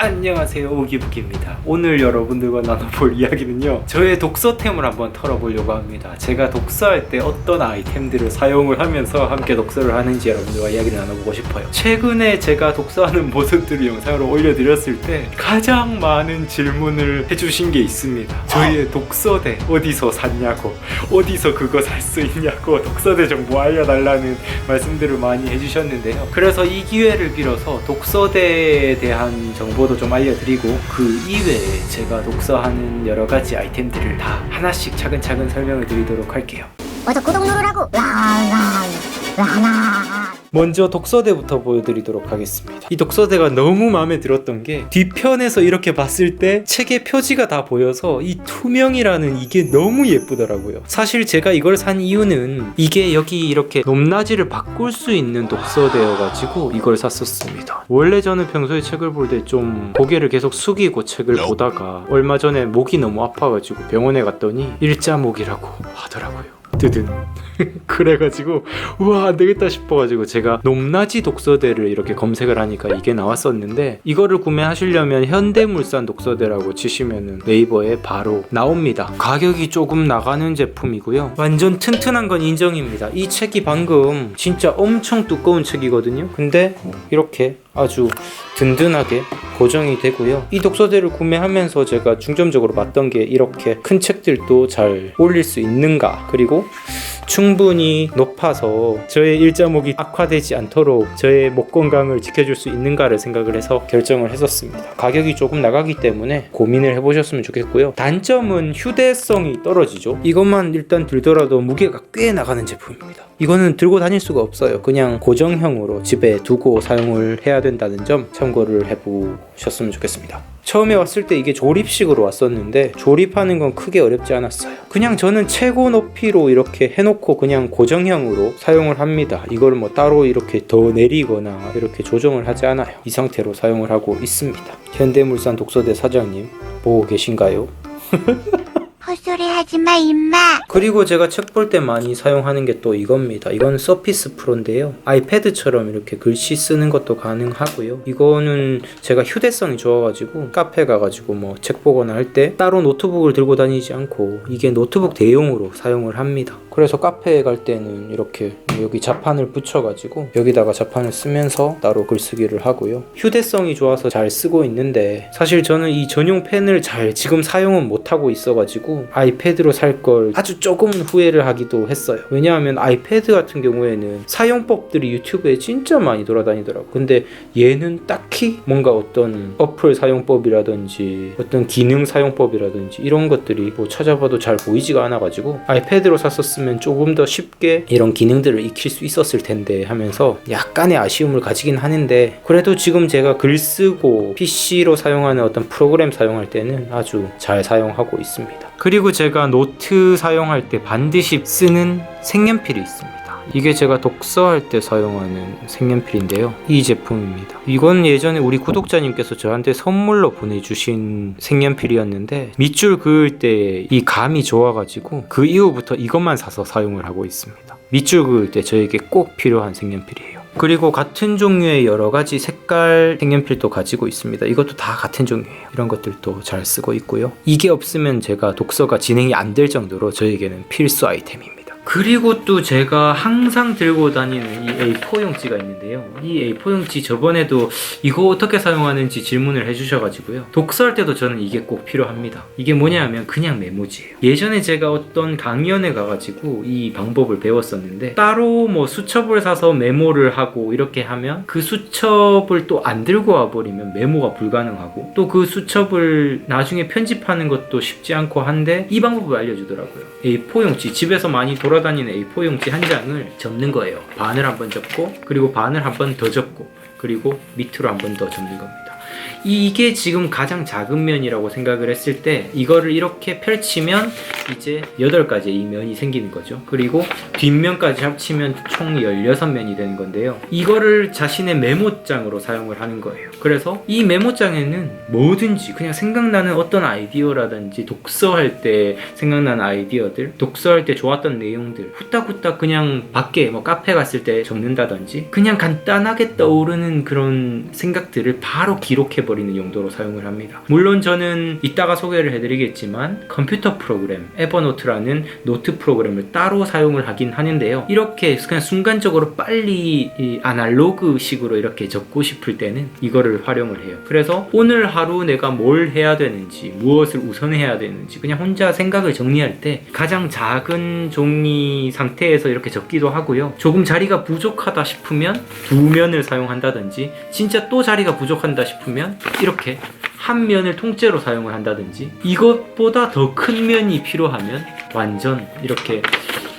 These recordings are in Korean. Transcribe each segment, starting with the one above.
안녕하세요, 오기부기입니다. 오늘 여러분들과 나눠볼 이야기는요, 저의 독서템을 한번 털어보려고 합니다. 제가 독서할 때 어떤 아이템들을 사용을 하면서 함께 독서를 하는지 여러분들과 이야기를 나눠보고 싶어요. 최근에 제가 독서하는 모습들을 영상으로 올려드렸을 때 가장 많은 질문을 해주신 게 있습니다. 저희의 독서대 어디서 샀냐고, 어디서 그거 살 수 있냐고, 독서대 정보 알려달라는 말씀들을 많이 해주셨는데요. 그래서 이 기회를 빌어서 독서대에 대한 정보도 좀 알려드리고, 그 이외에 제가 독서하는 여러 가지 아이템들을 다 하나씩 차근차근 설명을 드리도록 할게요. 먼저 구독 누르라고. 먼저 독서대부터 보여드리도록 하겠습니다. 이 독서대가 너무 마음에 들었던 게, 뒤편에서 이렇게 봤을 때 책의 표지가 다 보여서 이 투명이라는 이게 너무 예쁘더라고요. 사실 제가 이걸 산 이유는 이게 여기 이렇게 높낮이를 바꿀 수 있는 독서대여가지고 이걸 샀었습니다. 원래 저는 평소에 책을 볼 때 좀 고개를 계속 숙이고 책을 보다가 얼마 전에 목이 너무 아파가지고 병원에 갔더니 일자목이라고 하더라고요. 뜨든. 그래가지고 우와 안되겠다 싶어가지고 제가 높낮이 독서대를 이렇게 검색을 하니까 이게 나왔었는데, 이거를 구매하시려면 현대물산 독서대라고 치시면은 네이버에 바로 나옵니다. 가격이 조금 나가는 제품이고요, 완전 튼튼한 건 인정입니다. 이 책이 방금 진짜 엄청 두꺼운 책이거든요. 근데 이렇게 아주 든든하게 고정이 되고요. 이 독서대를 구매하면서 제가 중점적으로 봤던 게, 이렇게 큰 책들도 잘 올릴 수 있는가, 그리고 충분히 높아서 저의 일자목이 악화되지 않도록 저의 목 건강을 지켜줄 수 있는가를 생각을 해서 결정을 했었습니다. 가격이 조금 나가기 때문에 고민을 해보셨으면 좋겠고요. 단점은 휴대성이 떨어지죠. 이것만 일단 들더라도 무게가 꽤 나가는 제품입니다. 이거는 들고 다닐 수가 없어요. 그냥 고정형으로 집에 두고 사용을 해야 된다는 점 참고를 해보셨으면 좋겠습니다. 처음에 왔을 때 이게 조립식으로 왔었는데, 조립하는 건 크게 어렵지 않았어요. 그냥 저는 최고 높이로 이렇게 해놓고 그냥 고정형으로 사용을 합니다. 이걸 뭐 따로 이렇게 더 내리거나 이렇게 조정을 하지 않아요. 이 상태로 사용을 하고 있습니다. 현대물산 독서대 사장님 보고 계신가요? 헛소리 하지마 임마. 그리고 제가 책 볼 때 많이 사용하는 게 또 이겁니다. 이건 서피스 프로인데요, 아이패드처럼 이렇게 글씨 쓰는 것도 가능하고요. 이거는 제가 휴대성이 좋아가지고 카페 가가지고 뭐 책 보거나 할 때 따로 노트북을 들고 다니지 않고 이게 노트북 대용으로 사용을 합니다. 그래서 카페에 갈 때는 이렇게 여기 자판을 붙여가지고 여기다가 자판을 쓰면서 따로 글쓰기를 하고요. 휴대성이 좋아서 잘 쓰고 있는데, 사실 저는 이 전용 펜을 잘 지금 사용은 못하고 있어가지고 아이패드로 살 걸 아주 조금 후회를 하기도 했어요. 왜냐하면 아이패드 같은 경우에는 사용법들이 유튜브에 진짜 많이 돌아다니더라고요. 근데 얘는 딱히 뭔가 어떤 어플 사용법이라든지 어떤 기능 사용법이라든지 이런 것들이 뭐 찾아봐도 잘 보이지가 않아가지고, 아이패드로 샀었으면 조금 더 쉽게 이런 기능들을 익힐 수 있었을 텐데 하면서 약간의 아쉬움을 가지긴 하는데, 그래도 지금 제가 글 쓰고 PC로 사용하는 어떤 프로그램 사용할 때는 아주 잘 사용하고 있습니다. 그리고 제가 노트 사용할 때 반드시 쓰는 색연필이 있습니다. 이게 제가 독서할 때 사용하는 색연필인데요, 이 제품입니다. 이건 예전에 우리 구독자님께서 저한테 선물로 보내주신 색연필이었는데, 밑줄 그을 때 이 감이 좋아가지고 그 이후부터 이것만 사서 사용을 하고 있습니다. 밑줄 그을 때 저에게 꼭 필요한 색연필이에요. 그리고 같은 종류의 여러 가지 색깔 색연필도 가지고 있습니다. 이것도 다 같은 종류예요. 이런 것들도 잘 쓰고 있고요. 이게 없으면 제가 독서가 진행이 안 될 정도로 저에게는 필수 아이템입니다. 그리고 또 제가 항상 들고 다니는 이 A4 용지가 있는데요, 이 A4 용지 저번에도 이거 어떻게 사용하는지 질문을 해주셔가지고요, 독서할 때도 저는 이게 꼭 필요합니다. 이게 뭐냐면 그냥 메모지예요. 예전에 제가 어떤 강연에 가가지고 이 방법을 배웠었는데, 따로 뭐 수첩을 사서 메모를 하고 이렇게 하면 그 수첩을 또 안 들고 와버리면 메모가 불가능하고, 또 그 수첩을 나중에 편집하는 것도 쉽지 않고 한데, 이 방법을 알려주더라고요. A4 용지, 집에서 많이 돌아다니는 A4 용지 한 장을 접는 거예요. 반을 한번 접고, 그리고 반을 한 번 더 접고, 그리고 밑으로 한 번 더 접는 겁니다. 이게 지금 가장 작은 면이라고 생각을 했을 때, 이거를 이렇게 펼치면 이제 8가지의 이 면이 생기는 거죠. 그리고 뒷면까지 합치면 총 16면이 되는 건데요, 이거를 자신의 메모장으로 사용을 하는 거예요. 그래서 이 메모장에는 뭐든지 그냥 생각나는 어떤 아이디어라든지, 독서할 때 생각나는 아이디어들, 독서할 때 좋았던 내용들 후딱후딱 그냥 밖에 뭐 카페 갔을 때 적는다든지, 그냥 간단하게 떠오르는 그런 생각들을 바로 기록해버려요. 버리는 용도로 사용을 합니다. 물론 저는 이따가 소개를 해드리겠지만 컴퓨터 프로그램 에버노트라는 노트 프로그램을 따로 사용을 하긴 하는데요. 이렇게 그냥 순간적으로 빨리 이 아날로그 식으로 이렇게 적고 싶을 때는 이거를 활용을 해요. 그래서 오늘 하루 내가 뭘 해야 되는지, 무엇을 우선해야 되는지 그냥 혼자 생각을 정리할 때 가장 작은 종이 상태에서 이렇게 적기도 하고요. 조금 자리가 부족하다 싶으면 두 면을 사용한다든지, 진짜 또 자리가 부족한다 싶으면 이렇게 한 면을 통째로 사용을 한다든지, 이것보다 더 큰 면이 필요하면 완전 이렇게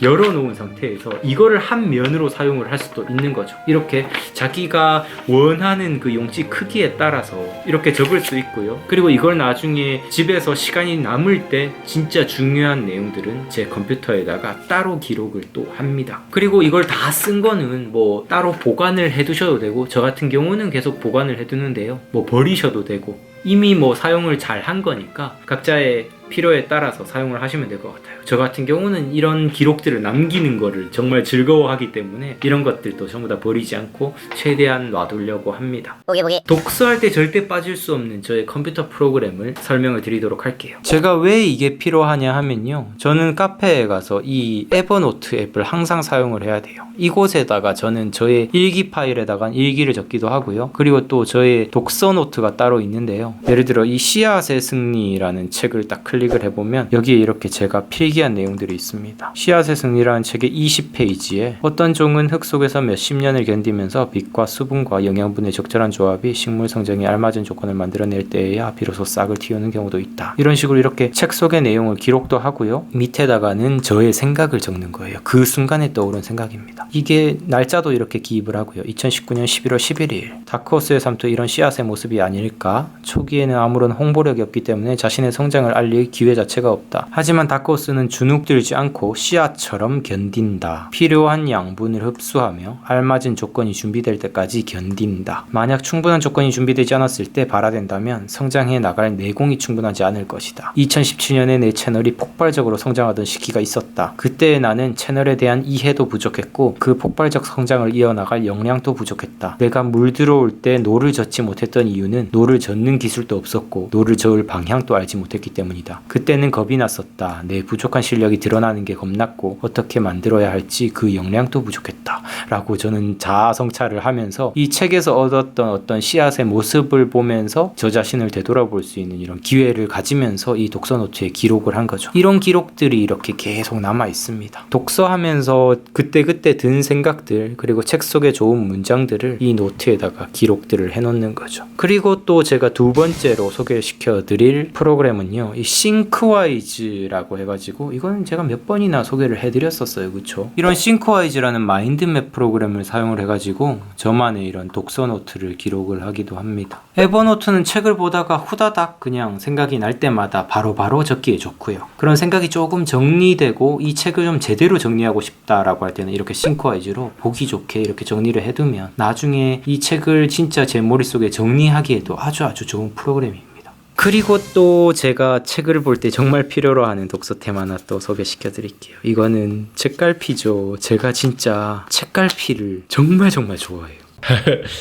열어놓은 상태에서 이거를 한 면으로 사용을 할 수도 있는 거죠. 이렇게 자기가 원하는 그 용지 크기에 따라서 이렇게 적을 수 있고요. 그리고 이걸 나중에 집에서 시간이 남을 때 진짜 중요한 내용들은 제 컴퓨터에다가 따로 기록을 또 합니다. 그리고 이걸 다 쓴 거는 뭐 따로 보관을 해두셔도 되고, 저 같은 경우는 계속 보관을 해두는데요. 뭐 버리셔도 되고, 이미 뭐 사용을 잘 한 거니까 각자의 필요에 따라서 사용을 하시면 될 것 같아요. 저 같은 경우는 이런 기록들을 남기는 거를 정말 즐거워하기 때문에 이런 것들도 전부 다 버리지 않고 최대한 놔두려고 합니다. 보게. 독서할 때 절대 빠질 수 없는 저의 컴퓨터 프로그램을 설명을 드리도록 할게요. 제가 왜 이게 필요하냐 하면요, 저는 카페에 가서 이 에버노트 앱을 항상 사용을 해야 돼요. 이곳에다가 저는 저의 일기 파일에다가 일기를 적기도 하고요. 그리고 또 저의 독서 노트가 따로 있는데요. 예를 들어 이 씨앗의 승리라는 책을 딱 클릭을 해보면 여기에 이렇게 제가 필기한 내용들이 있습니다. 씨앗의 승리라는 책의 20페이지에 어떤 종은 흙 속에서 몇십 년을 견디면서 빛과 수분과 영양분의 적절한 조합이 식물 성장에 알맞은 조건을 만들어낼 때에야 비로소 싹을 틔우는 경우도 있다. 이런 식으로 이렇게 책 속의 내용을 기록도 하고요. 밑에다가는 저의 생각을 적는 거예요. 그 순간에 떠오른 생각입니다. 이게 날짜도 이렇게 기입을 하고요. 2019년 11월 11일. 다크호스의 삶도 이런 씨앗의 모습이 아닐까? 초기에는 아무런 홍보력이 없기 때문에 자신의 성장을 알릴 기회 자체가 없다. 하지만 다크호스는 주눅들지 않고 씨앗처럼 견딘다. 필요한 양분을 흡수하며 알맞은 조건이 준비될 때까지 견딘다. 만약 충분한 조건이 준비되지 않았을 때 발화된다면 성장해 나갈 내공이 충분하지 않을 것이다. 2017년에 내 채널이 폭발적으로 성장하던 시기가 있었다. 그때 나는 채널에 대한 이해도 부족했고 그 폭발적 성장을 이어나갈 역량도 부족했다. 내가 물 들어올 때 노를 젓지 못했던 이유는 노를 젓는 기술도 없었고 노를 저을 방향도 알지 못했기 때문이다. 그때는 겁이 났었다. 내 부족한 실력이 드러나는 게 겁났고 어떻게 만들어야 할지 그 역량도 부족했다. 라고 저는 자아 성찰을 하면서 이 책에서 얻었던 어떤 씨앗의 모습을 보면서 저 자신을 되돌아볼 수 있는 이런 기회를 가지면서 이 독서 노트에 기록을 한 거죠. 이런 기록들이 이렇게 계속 남아 있습니다. 독서하면서 그때그때 든 생각들, 그리고 책 속의 좋은 문장들을 이 노트에다가 기록들을 해놓는 거죠. 그리고 또 제가 두 번째로 소개시켜 드릴 프로그램은요, 이 싱크와이즈라고 해가지고, 이거는 제가 몇 번이나 소개를 해드렸었어요. 그쵸? 이런 싱크와이즈라는 마인드맵 프로그램을 사용을 해가지고 저만의 이런 독서 노트를 기록을 하기도 합니다. 에버노트는 책을 보다가 후다닥 그냥 생각이 날 때마다 바로바로 적기에 좋고요. 그런 생각이 조금 정리되고 이 책을 좀 제대로 정리하고 싶다라고 할 때는 이렇게 싱크와이즈로 보기 좋게 이렇게 정리를 해두면 나중에 이 책을 진짜 제 머릿속에 정리하기에도 아주 좋은 프로그램입니다. 그리고 또 제가 책을 볼 때 정말 필요로 하는 독서템 하나 또 소개시켜 드릴게요. 이거는 책갈피죠. 제가 진짜 책갈피를 정말 좋아해요.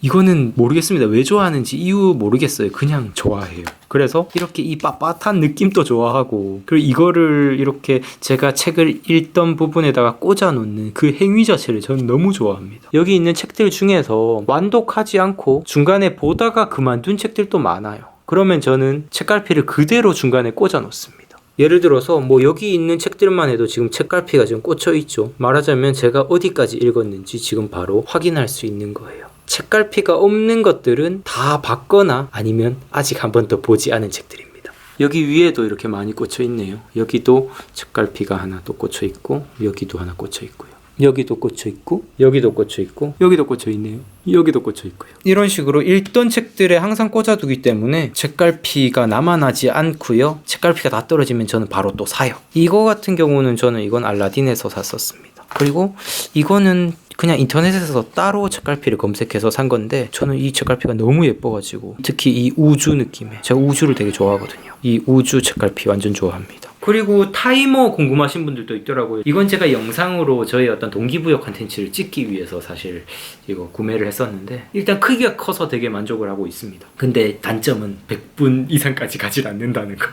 이거는 모르겠습니다. 왜 좋아하는지 이유 모르겠어요. 그냥 좋아해요. 그래서 이렇게 이 빳빳한 느낌도 좋아하고, 그리고 이거를 이렇게 제가 책을 읽던 부분에다가 꽂아 놓는 그 행위 자체를 저는 너무 좋아합니다. 여기 있는 책들 중에서 완독하지 않고 중간에 보다가 그만둔 책들도 많아요. 그러면 저는 책갈피를 그대로 중간에 꽂아 놓습니다. 예를 들어서 뭐 여기 있는 책들만 해도 지금 책갈피가 지금 꽂혀 있죠. 말하자면 제가 어디까지 읽었는지 지금 바로 확인할 수 있는 거예요. 책갈피가 없는 것들은 다 봤거나 아니면 아직 한 번 더 보지 않은 책들입니다. 여기 위에도 이렇게 많이 꽂혀 있네요. 여기도 책갈피가 하나 또 꽂혀 있고, 여기도 하나 꽂혀 있고요. 여기도 꽂혀 있고, 여기도 꽂혀 있고, 여기도 꽂혀 있네요. 여기도 꽂혀 있고요. 이런 식으로 읽던 책들에 항상 꽂아두기 때문에 책갈피가 남아나지 않고요. 책갈피가 다 떨어지면 저는 바로 또 사요. 이거 같은 경우는 저는 이건 알라딘에서 샀었습니다. 그리고 이거는 그냥 인터넷에서 따로 책갈피를 검색해서 산 건데, 저는 이 책갈피가 너무 예뻐가지고, 특히 이 우주 느낌에, 제가 우주를 되게 좋아하거든요. 이 우주 책갈피 완전 좋아합니다. 그리고 타이머 궁금하신 분들도 있더라고요. 이건 제가 영상으로 저의 어떤 동기부여 컨텐츠를 찍기 위해서 사실 이거 구매를 했었는데 일단 크기가 커서 되게 만족을 하고 있습니다. 근데 단점은 100분 이상까지 가질 않는다는 거.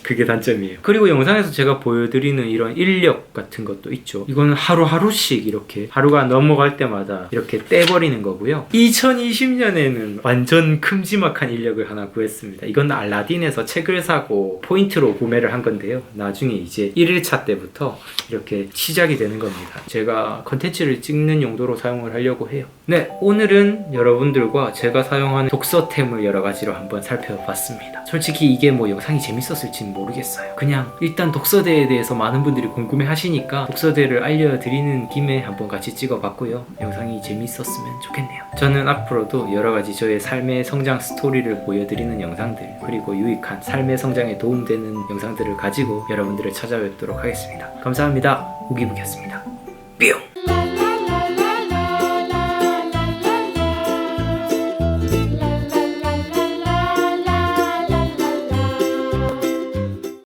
그게 단점이에요. 그리고 영상에서 제가 보여드리는 이런 인력 같은 것도 있죠. 이거는 하루하루씩 이렇게 하루가 넘어갈 때마다 이렇게 떼버리는 거고요. 2020년에는 완전 큼지막한 인력을 하나 구했습니다. 이건 알라딘에서 책을 사고 포인트로 구매를 한 건데요. 나중에 이제 1일차 때부터 이렇게 시작이 되는 겁니다. 제가 컨텐츠를 찍는 용도로 사용을 하려고 해요. 네, 오늘은 여러분들과 제가 사용하는 독서템을 여러 가지로 한번 살펴봤습니다. 솔직히 이게 뭐 영상이 재밌었을지는 모르겠어요. 그냥 일단 독서대에 대해서 많은 분들이 궁금해 하시니까 독서대를 알려드리는 김에 한번 같이 찍어봤고요. 영상이 재밌었으면 좋겠네요. 저는 앞으로도 여러 가지 저의 삶의 성장 스토리를 보여드리는 영상들, 그리고 유익한 삶의 성장에 도움되는 영상들을 가지고 여러분들을 찾아뵙도록 하겠습니다. 감사합니다. 우기부기였습니다. 뿅!